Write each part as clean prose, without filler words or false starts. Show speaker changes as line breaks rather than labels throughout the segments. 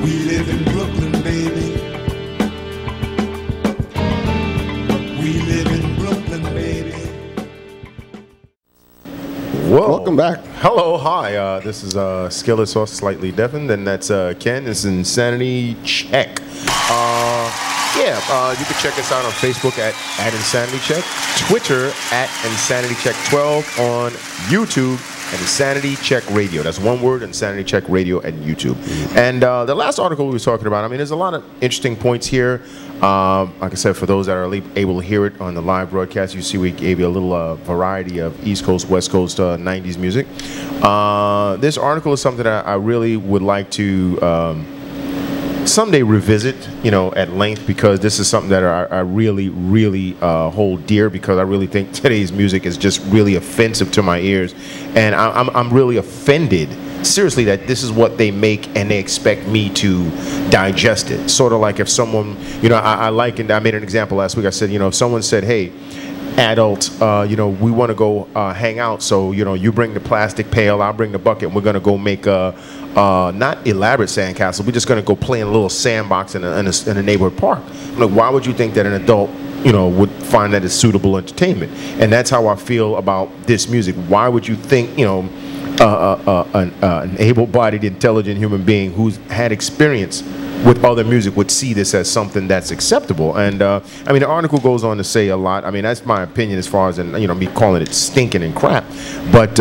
We live in Brooklyn, baby. We live in Brooklyn, baby.
Whoa.
Welcome back.
Hello, hi. This is Skillet Sauce Slightly Deafened, and that's Ken. This is Insanity Check. You can check us out on Facebook at Insanity Check, Twitter at Insanity Check 12, on YouTube at Insanity Check Radio. That's one word, Insanity Check Radio and YouTube. And the last article we were talking about, I mean, there's a lot of interesting points here. Like I said, for those that are able to hear it on the live broadcast, you see we gave you a little variety of East Coast, West Coast 90s music. This article is something that I really would like to someday revisit, you know, at length, because this is something that I really, really hold dear, because I really think today's music is just really offensive to my ears, and I'm really offended, seriously, that this is what they make and they expect me to digest it. Sort of like if someone, you know, I made an example last week. I said, you know, if someone said, hey, adult, you know, we want to go hang out, so, you know, you bring the plastic pail, I'll bring the bucket, and we're going to go make a not elaborate sandcastle, we're just going to go play in a little sandbox in a neighborhood park. I'm like, why would you think that an adult, you know, would find that as suitable entertainment? And that's how I feel about this music. Why would you think, you know, an able-bodied, intelligent human being who's had experience with other music would see this as something that's acceptable? And I mean, the article goes on to say a lot. I mean, that's my opinion as far as, you know, me calling it stinking and crap. But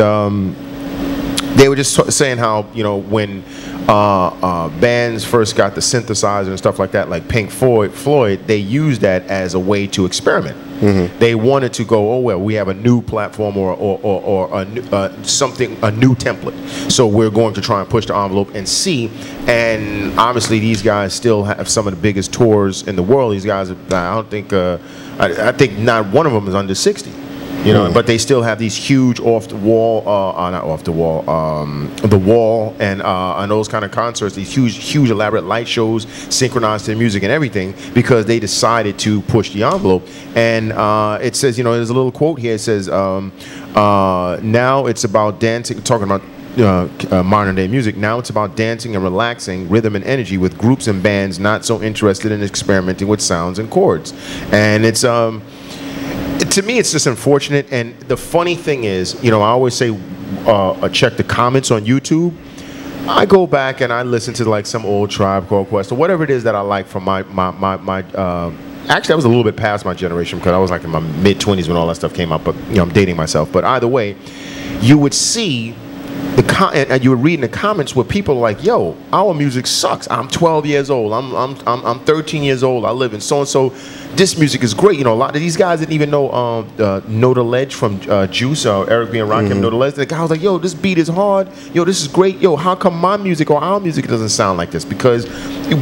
they were just saying how, you know, when bands first got the synthesizer and stuff like that, like Pink Floyd, they used that as a way to experiment. Mm-hmm. They wanted to go, oh well, we have a new platform or a new template, so we're going to try and push the envelope and see. And obviously, these guys still have some of the biggest tours in the world. These guys, I don't think, I think not one of them is under 60. You know, but they still have these huge the wall and those kind of concerts, these huge elaborate light shows synchronized to the music and everything, because they decided to push the envelope. And it says, you know, there's a little quote here. It says, now it's about dancing, talking about modern day music. Now it's about dancing and relaxing, rhythm and energy, with groups and bands not so interested in experimenting with sounds and chords. And it's to me, it's just unfortunate. And the funny thing is, you know, I always say check the comments on YouTube. I go back and I listen to like some old Tribe Called Quest or whatever it is that I like from my actually, I was a little bit past my generation, because I was like in my mid-20s when all that stuff came out, but, you know, I'm dating myself. But either way, you would see and you were reading the comments where people are like, yo, our music sucks. I'm 12 years old. I'm 13 years old. I live in so-and-so. This music is great. You know, a lot of these guys didn't even know Know the Ledge from Juice, or Eric B. and Rakim, Know the Ledge. The guy was like, yo, this beat is hard. Yo, this is great. Yo, how come my music or our music doesn't sound like this? Because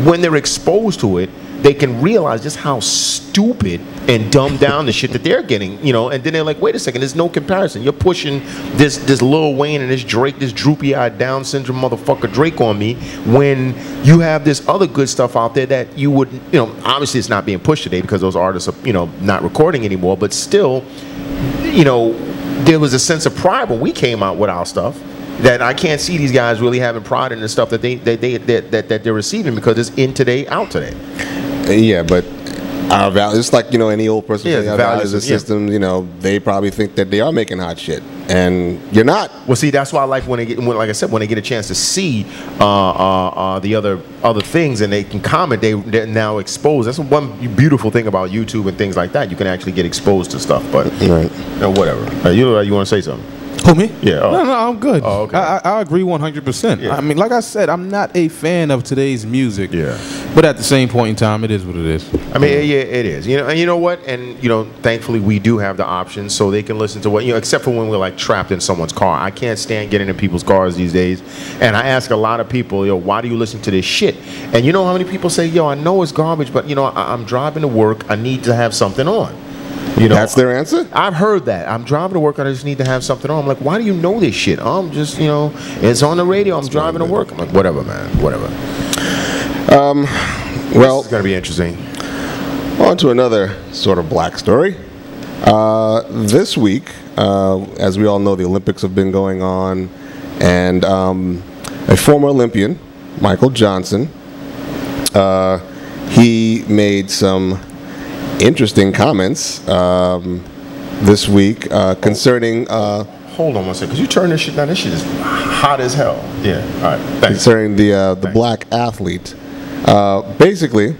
when they're exposed to it, they can realize just how stupid and dumbed down the shit that they're getting, you know. And then they're like, wait a second, there's no comparison. You're pushing this Lil Wayne and this Drake, this droopy-eyed Down syndrome motherfucker Drake on me, when you have this other good stuff out there that you would, you know, obviously it's not being pushed today because those artists are, you know, not recording anymore, but still, you know, there was a sense of pride when we came out with our stuff that I can't see these guys really having pride in the stuff that they're receiving, because it's in today, out today.
Yeah, but our value, it's like, you know, any old person saying our values and systems, you know, they probably think that they are making hot shit, and you're not.
Well, see, that's why I like when they get, like I said, when they get a chance to see the other things and they can comment, they're now exposed. That's one beautiful thing about YouTube and things like that. You can actually get exposed to stuff, but
right.
You know, whatever. You want to say something?
Who, me?
Yeah. Oh.
No, I'm good.
Oh, okay.
I agree 100%.
Yeah.
I mean, like I said, I'm not a fan of today's music.
Yeah.
But at the same point in time, it is what it is.
I mean, yeah, it is. You know, and you know what? And you know, thankfully, we do have the options, so they can listen to what, you know. Except for when we're like trapped in someone's car. I can't stand getting in people's cars these days. And I ask a lot of people, yo, why do you listen to this shit? And you know how many people say, yo, I know it's garbage, but you know, I'm driving to work. I need to have something on. You know,
that's their answer?
I've heard that. I'm driving to work and I just need to have something on. I'm like, why do you know this shit? I'm just, you know, it's on the radio. I'm driving to work. I'm like, whatever, man, whatever.
Well,
it's going to be interesting.
On to another sort of black story. This week, as we all know, the Olympics have been going on, and a former Olympian, Michael Johnson, he made some interesting comments this week concerning.
Hold on one second. Could you turn this shit down? This shit is hot as hell. Yeah. All right. Thanks.
Concerning the black athlete. Basically,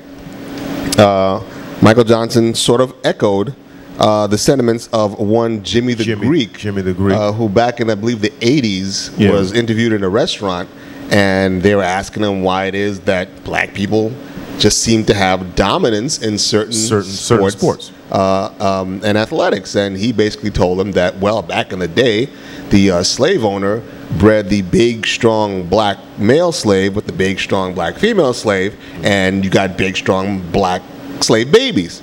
Michael Johnson sort of echoed the sentiments of one Jimmy the Greek, who back in, I believe, the 80s was interviewed in a restaurant, and they were asking him why it is that black people just seem to have dominance in certain sports. And athletics. And he basically told them that, well, back in the day, the slave owner bred the big, strong black male slave with the big, strong black female slave, and you got big, strong black slave babies.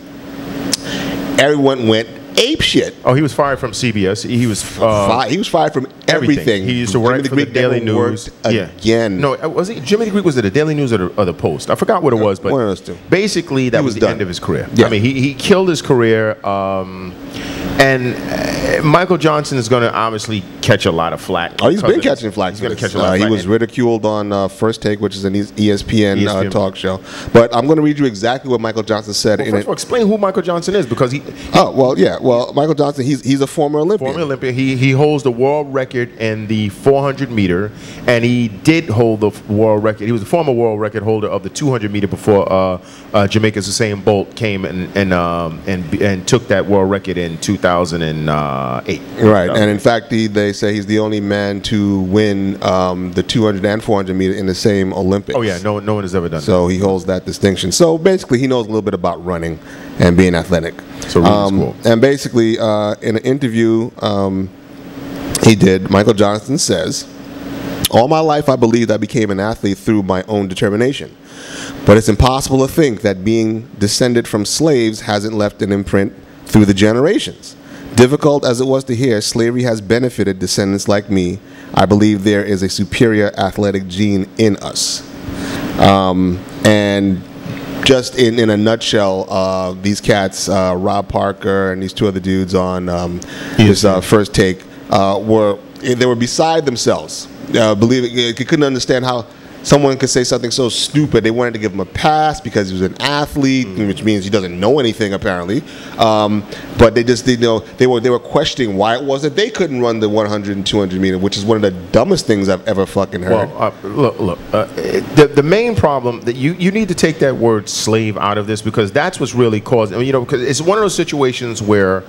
Everyone went ape shit.
Oh, he was fired from CBS. He was
fired from everything.
He used to work for the Daily News.
Again.
No, was he Jimmy the Greek? Was it the Daily News or the Post? I forgot what it was, but
one of those two.
Basically, that was the end of his career.
Yeah.
I mean, he killed his career. And Michael Johnson is going to obviously catch a lot of flack.
Oh, he's been catching flack.
He's going to catch a lot of flack.
He was ridiculed on First Take, which is an ESPN talk show. But I'm going to read you exactly what Michael Johnson said.
Well, first of all, explain who Michael Johnson is, because he.
Oh, well, yeah. Well, Michael Johnson, he's a former Olympian.
Former Olympian. He holds the world record in the 400 meter, and he did hold the world record. He was the former world record holder of the 200 meter before Jamaica's Usain Bolt came and took that world record in 2008.
Right, and in fact, they say he's the only man to win the 200 and 400 meter in the same Olympics.
Oh yeah, no one has ever done that.
So he holds that distinction. So basically, he knows a little bit about running and being athletic.
So really cool.
And basically, in an interview he did, Michael Johnson says, "All my life, I believed I became an athlete through my own determination. But it's impossible to think that being descended from slaves hasn't left an imprint through the generations. Difficult as it was to hear, slavery has benefited descendants like me. I believe there is a superior athletic gene in us." And just in a nutshell, these cats, Rob Parker and these two other dudes on his First Take, were beside themselves. They couldn't understand how someone could say something so stupid. They wanted to give him a pass because he was an athlete, which means he doesn't know anything apparently. But they just didn't know. They were questioning why it was that they couldn't run the 100 and 200 meter, which is one of the dumbest things I've ever fucking heard.
Well, look. The main problem that you need to take that word slave out of this, because that's what's really causing. I mean, because it's one of those situations where,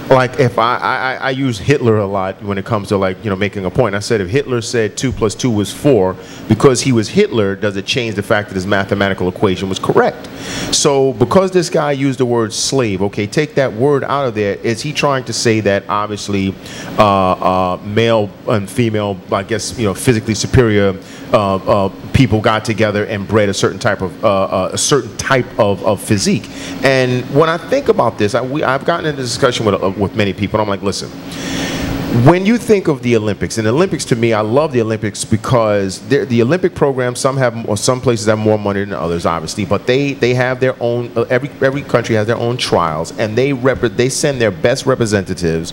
like, if I use Hitler a lot when it comes to, like, making a point. I said if Hitler said 2 + 2 was 4, because he was Hitler, does it change the fact that his mathematical equation was correct? So because this guy used the word slave, okay, take that word out of there. Is he trying to say that obviously male and female, I guess, physically superior people got together and bred a certain type of physique? And when I think about this, I've gotten into discussion with many people, and I'm like, listen, when you think of the Olympics, and the Olympics, to me, I love the Olympics because the Olympic program, some places have more money than others, obviously, but they have their own. Every country has their own trials, and they send their best representatives,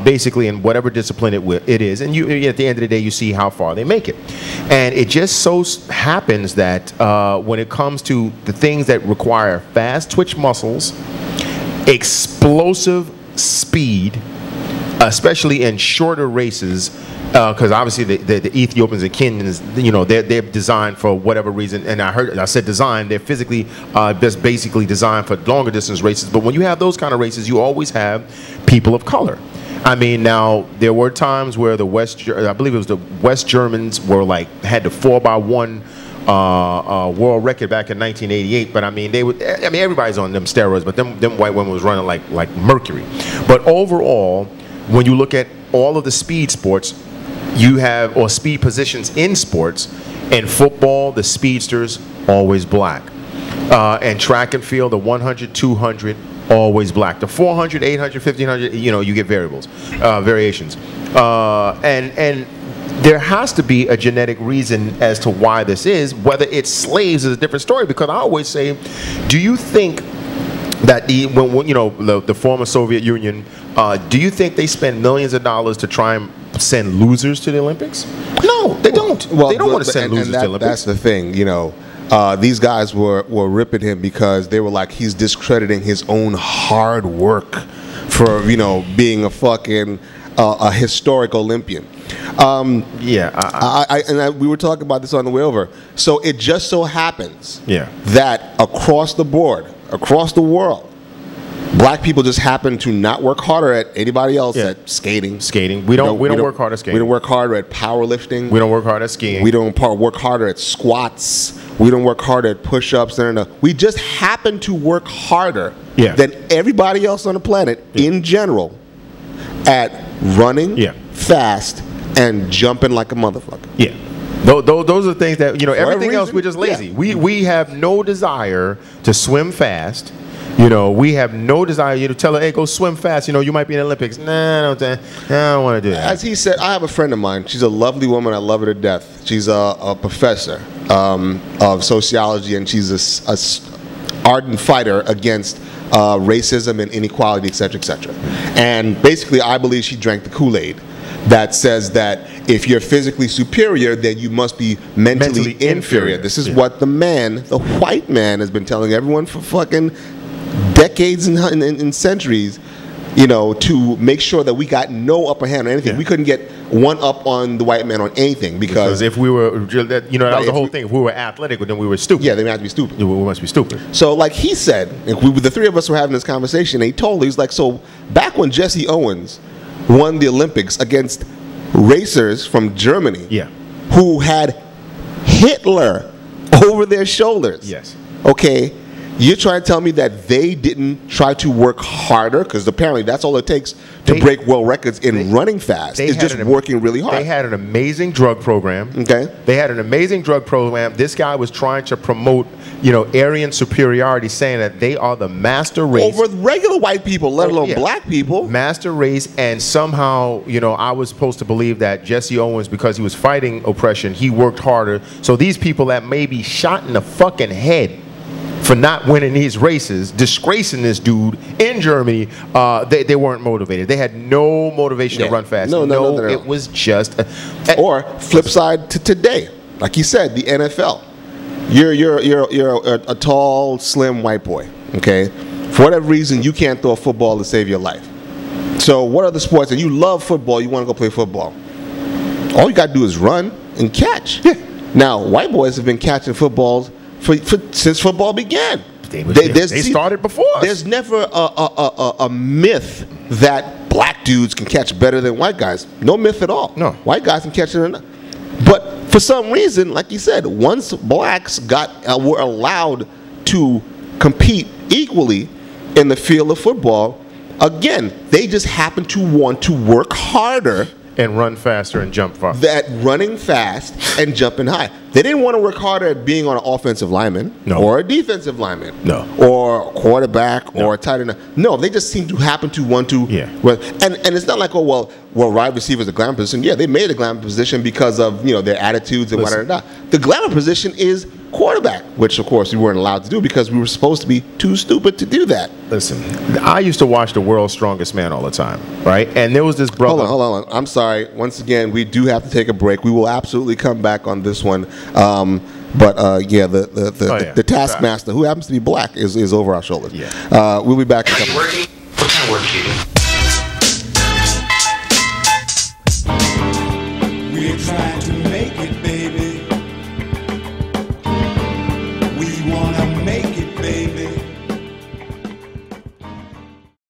basically in whatever discipline it is, and at the end of the day, you see how far they make it. And it just so happens that when it comes to the things that require fast twitch muscles, explosive speed, especially in shorter races, because obviously the Ethiopians and Kenyans, they're designed for whatever reason. And I said design. They're physically just basically designed for longer distance races. But when you have those kind of races, you always have people of color. I mean, now there were times where I believe it was the West Germans had the 4x1 world record back in 1988, but I mean everybody's on them steroids, but them white women was running like mercury. But overall, when you look at all of the speed sports, or speed positions in sports, in football, the speedsters always black, and track and field, the 100, 200 always black, the 400, 800, 1500, you get variations, and there has to be a genetic reason as to why this is. Whether it's slaves is a different story, because I always say, do you think that the former Soviet Union, do you think they spend millions of dollars to try and send losers to the Olympics? No, they don't. Well, they don't want to send losers to the Olympics.
That's the thing, these guys were ripping him because they were like, he's discrediting his own hard work for, you know, being a fucking a historic Olympian. We were talking about this on the way over. So it just so happens that across the board, across the world, black people just happen to not work harder at anybody else at skating.
We don't work hard at skating.
We don't work harder at powerlifting.
We don't work hard at skiing.
We don't work harder at squats. We don't work harder at push-ups. No. We just happen to work harder than everybody else on the planet in general at running fast and jumping like a motherfucker.
Yeah. Those are things that, you know, everything else we're just lazy.
Yeah.
We have no desire to swim fast. You know, we have no desire. You to tell her, hey, go swim fast. You know, you might be in the Olympics. Nah, I don't want to do that.
As he said, I have a friend of mine. She's a lovely woman. I love her to death. She's a professor of sociology, and she's a ardent fighter against racism and inequality, et cetera, et cetera. And basically, I believe she drank the Kool-Aid that says that if you're physically superior, then you must be mentally inferior. This is what the white man, has been telling everyone for fucking decades and centuries, you know, to make sure that we got no upper hand on anything. We couldn't get one up on the white man on anything because
if we were, you know, that was the whole thing. If we were athletic, then we were stupid.
Yeah, they have to be stupid.
We must be stupid.
So, like he said, the three of us were having this conversation, and he told me, he's like, so back when Jesse Owens won the Olympics against racers from Germany, who had Hitler over their shoulders.
Yes.
Okay. You're trying to tell me that they didn't try to work harder? Because apparently that's all it takes to break world records in running fast. It's just working really hard.
They had an amazing drug program.
Okay.
They had an amazing drug program. This guy was trying to promote, you know, Aryan superiority, saying that they are the master race.
Over regular white people, let alone black people.
Master race, and somehow, you know, I was supposed to believe that Jesse Owens, because he was fighting oppression, he worked harder. So these people that may be shot in the fucking head for not winning these races, disgracing this dude in Germany, they weren't motivated. They had no motivation to run fast.
No,
it was just...
Or flip side to today, like you said, the NFL. You're a tall, slim white boy, okay? For whatever reason, you can't throw a football to save your life. So what are the sports? And you love football, you want to go play football. All you got to do is run and catch. Yeah. Now, white boys have been catching footballs since football began.
They started before us.
There's never a myth that black dudes can catch better than white guys. No myth at all.
No.
White guys can catch it enough. But for some reason, like you said, once blacks were allowed to compete equally in the field of football, again, they just happen to want to work harder
and run faster and jump far.
That running fast and jumping high. They didn't want to work harder at being on an offensive lineman or a defensive lineman or a quarterback or a tight end. No, they just seem to happen to want to. And it's not like, well, wide receiver is a glamour position. Yeah, they made a glamour position because of, you know, their attitudes and whatever. The glamour position is quarterback, which of course we weren't allowed to do because we were supposed to be too stupid to do that.
Listen, I used to watch The World's Strongest Man all the time, right? And there was this brother.
Hold on. I'm sorry. Once again, we do have to take a break. We will absolutely come back on this one. The taskmaster, who happens to be black, is over our shoulders. We'll be back in a couple.
What kind of work do you do?